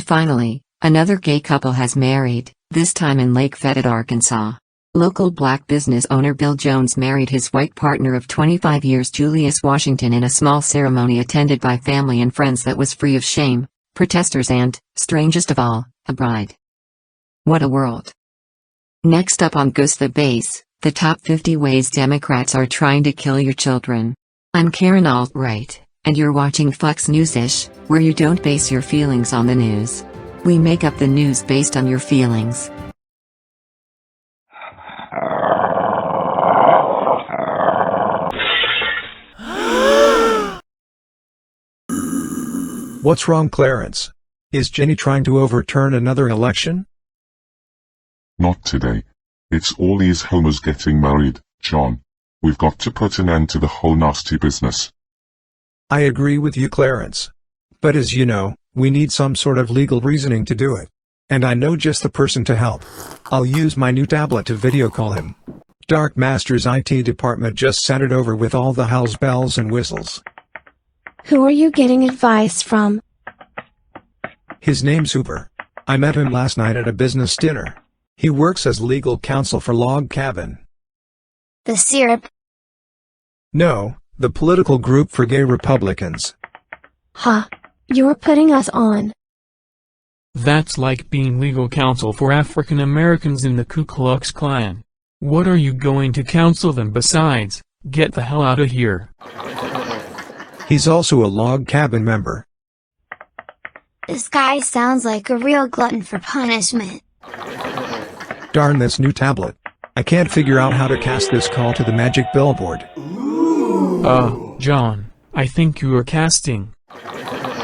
finally, another gay couple has married, this time in Lake Fayette, Arkansas. Local black business owner Bill Jones married his white partner of 25 years Julius Washington in a small ceremony attended by family and friends that was free of shame, protesters and, strangest of all, a bride. What a world. Next up on Goose the Base, the top 50 ways Democrats are trying to kill your children. I'm Karen Alt-Right, and you're watching Fox News-ish, where you don't base your feelings on the news. We make up the news based on your feelings. What's wrong, Clarence? Is Jenny trying to overturn another election? Not today. It's all these homos getting married, John. We've got to put an end to the whole nasty business. I agree with you, Clarence. But as you know, we need some sort of legal reasoning to do it. And I know just the person to help. I'll use my new tablet to video call him. Dark Master's IT department just sent it over with all the house bells and whistles. Who are you getting advice from? His name's Hoover. I met him last night at a business dinner. He works as legal counsel for Log Cabin. The syrup? No, the political group for gay Republicans. Ha! You're putting us on. That's like being legal counsel for African Americans in the Ku Klux Klan. What are you going to counsel them besides? Get the hell out of here. He's also a Log Cabin member. This guy sounds like a real glutton for punishment. Darn this new tablet. I can't figure out how to cast this call to the magic billboard. John, I think you are casting.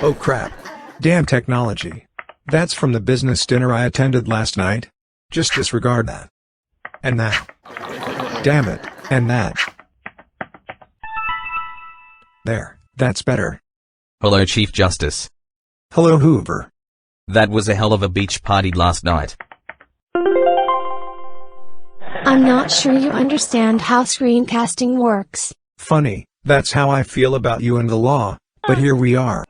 Oh crap. Damn technology. That's from the business dinner I attended last night. Just disregard that. And that. Damn it, and that. There, that's better. Hello, Chief Justice. Hello, Hoover. That was a hell of a beach party last night. I'm not sure you understand how screencasting works. Funny, that's how I feel about you and the law, but here we are.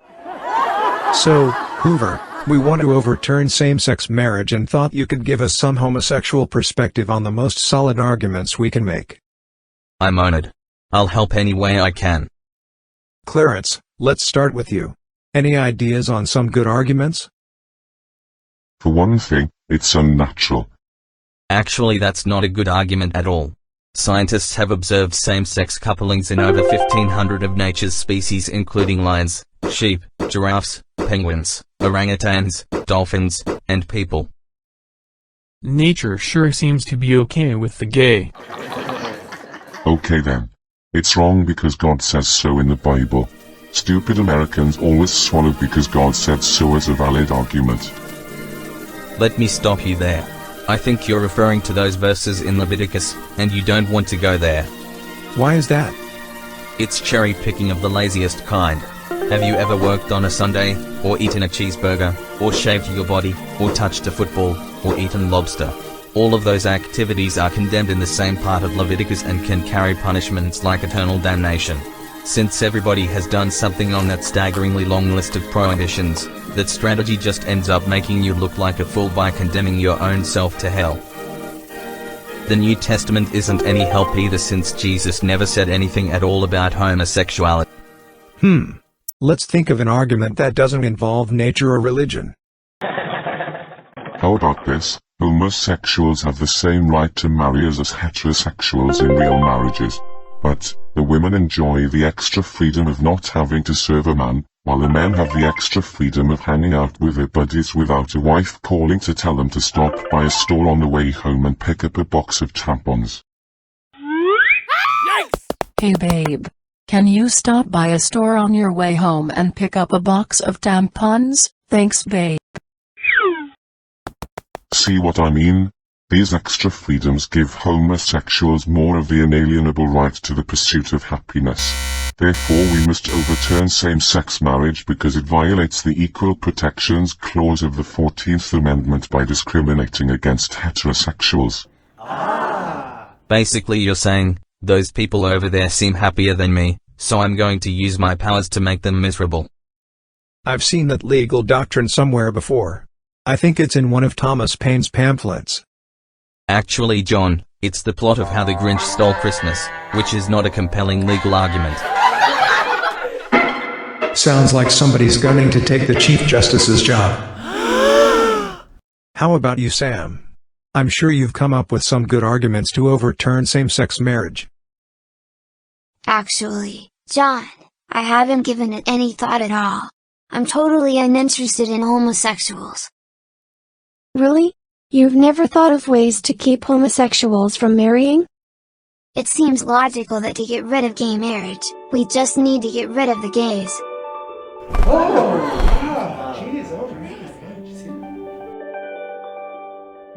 So, Hoover, we want to overturn same-sex marriage and thought you could give us some homosexual perspective on the most solid arguments we can make. I'm honored. I'll help any way I can. Clarence, let's start with you. Any ideas on some good arguments? For one thing, it's unnatural. Actually, that's not a good argument at all. Scientists have observed same-sex couplings in over 1,500 of nature's species including lions, sheep, giraffes, penguins, orangutans, dolphins, and people. Nature sure seems to be okay with the gay. Okay then. It's wrong because God says so in the Bible. Stupid Americans always swallow because God said so as a valid argument. Let me stop you there. I think you're referring to those verses in Leviticus, and you don't want to go there. Why is that? It's cherry picking of the laziest kind. Have you ever worked on a Sunday, or eaten a cheeseburger, or shaved your body, or touched a football, or eaten lobster? All of those activities are condemned in the same part of Leviticus and can carry punishments like eternal damnation. Since everybody has done something on that staggeringly long list of prohibitions, that strategy just ends up making you look like a fool by condemning your own self to hell. The New Testament isn't any help either since Jesus never said anything at all about homosexuality. Let's think of an argument that doesn't involve nature or religion. How about this? Homosexuals have the same right to marry as heterosexuals in real marriages. But, the women enjoy the extra freedom of not having to serve a man, while the men have the extra freedom of hanging out with their buddies without a wife calling to tell them to stop by a store on the way home and pick up a box of tampons. Hey babe. Can you stop by a store on your way home and pick up a box of tampons? Thanks babe. See what I mean? These extra freedoms give homosexuals more of the inalienable right to the pursuit of happiness. Therefore we must overturn same-sex marriage because it violates the Equal Protections Clause of the 14th Amendment by discriminating against heterosexuals. Basically you're saying, those people over there seem happier than me, so I'm going to use my powers to make them miserable. I've seen that legal doctrine somewhere before. I think it's in one of Thomas Paine's pamphlets. Actually, John, it's the plot of How the Grinch Stole Christmas, which is not a compelling legal argument. Sounds like somebody's gunning to take the Chief Justice's job. How about you, Sam? I'm sure you've come up with some good arguments to overturn same-sex marriage. Actually, John, I haven't given it any thought at all. I'm totally uninterested in homosexuals. Really? You've never thought of ways to keep homosexuals from marrying? It seems logical that to get rid of gay marriage, we just need to get rid of the gays.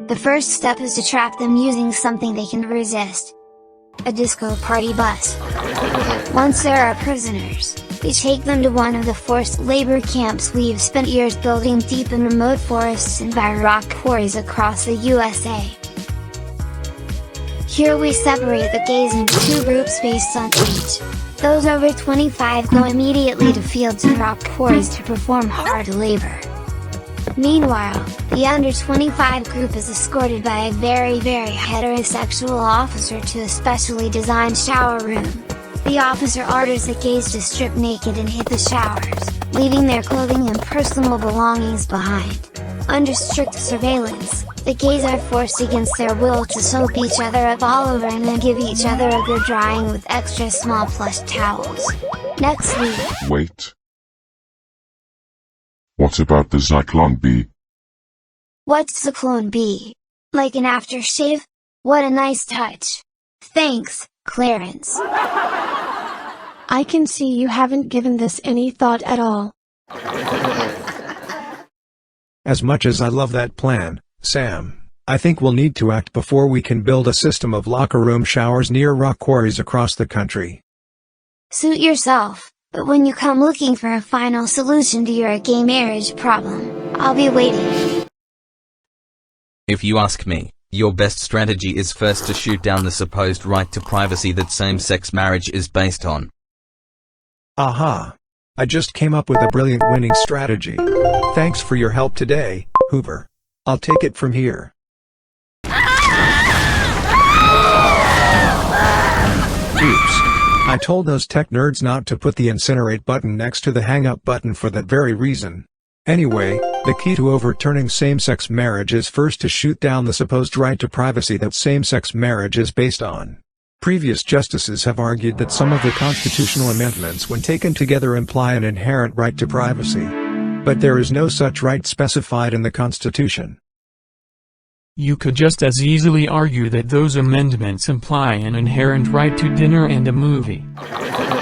The first step is to trap them using something they can resist. A disco party bus. Once there are prisoners, we take them to one of the forced labor camps we've spent years building deep in remote forests and by rock quarries across the USA. Here we separate the gays into two groups based on age. Those over 25 go immediately to fields and rock quarries to perform hard labor. Meanwhile, the under 25 group is escorted by a very heterosexual officer to a specially designed shower room. The officer orders the gays to strip naked and hit the showers, leaving their clothing and personal belongings behind. Under strict surveillance, the gays are forced against their will to soap each other up all over and then give each other a good drying with extra small plush towels. Next week. Wait. What about the Zyklon B? What's Zyklon B? Like an aftershave? What a nice touch. Thanks, Clarence. I can see you haven't given this any thought at all. As much as I love that plan, Sam, I think we'll need to act before we can build a system of locker room showers near rock quarries across the country. Suit yourself, but when you come looking for a final solution to your gay marriage problem, I'll be waiting. If you ask me, your best strategy is first to shoot down the supposed right to privacy that same-sex marriage is based on. Aha! I just came up with a brilliant winning strategy. Thanks for your help today, Hoover. I'll take it from here. Oops. I told those tech nerds not to put the incinerate button next to the hang up button for that very reason. Anyway, the key to overturning same-sex marriage is first to shoot down the supposed right to privacy that same-sex marriage is based on. Previous justices have argued that some of the constitutional amendments when taken together imply an inherent right to privacy. But there is no such right specified in the Constitution. You could just as easily argue that those amendments imply an inherent right to dinner and a movie.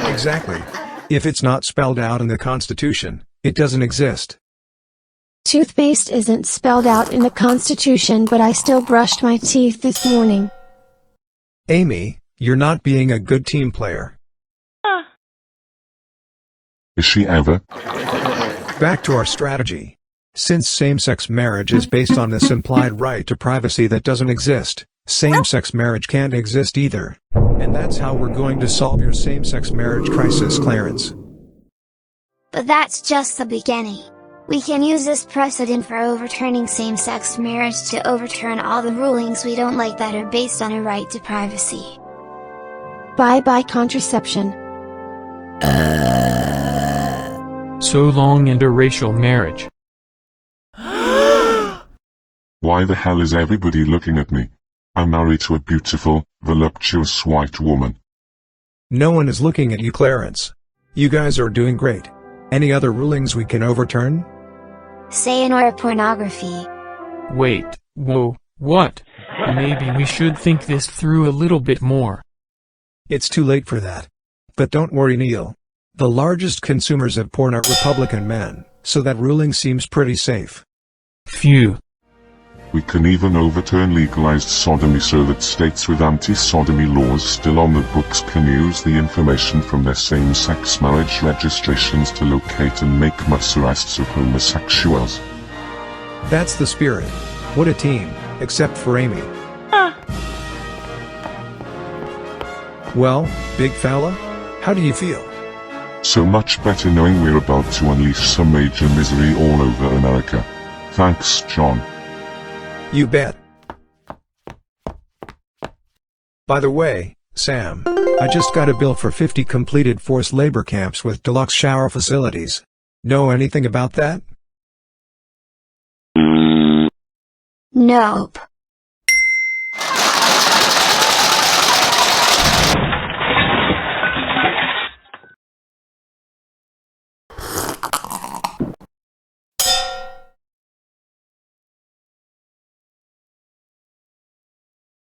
Exactly. If it's not spelled out in the Constitution, it doesn't exist. Toothpaste isn't spelled out in the Constitution, but I still brushed my teeth this morning. Amy, you're not being a good team player. Is she ever? Back to our strategy. Since same-sex marriage is based on this implied right to privacy that doesn't exist, same-sex marriage can't exist either. And that's how we're going to solve your same-sex marriage crisis, Clarence. But that's just the beginning. We can use this precedent for overturning same-sex marriage to overturn all the rulings we don't like that are based on a right to privacy. Bye-bye contraception. So long interracial marriage. Why the hell is everybody looking at me? I'm married to a beautiful, voluptuous white woman. No one is looking at you, Clarence. You guys are doing great. Any other rulings we can overturn? Say or pornography. Wait, whoa, what? Maybe we should think this through a little bit more. It's too late for that. But don't worry, Neil. The largest consumers of porn are Republican men, so that ruling seems pretty safe. Phew. We can even overturn legalized sodomy so that states with anti-sodomy laws still on the books can use the information from their same-sex marriage registrations to locate and make mass arrests of homosexuals. That's the spirit. What a team, except for Amy. Well, big fella, how do you feel? So much better knowing we're about to unleash some major misery all over America. Thanks, John. You bet. By the way, Sam, I just got a bill for 50 completed forced labor camps with deluxe shower facilities. Know anything about that? Nope.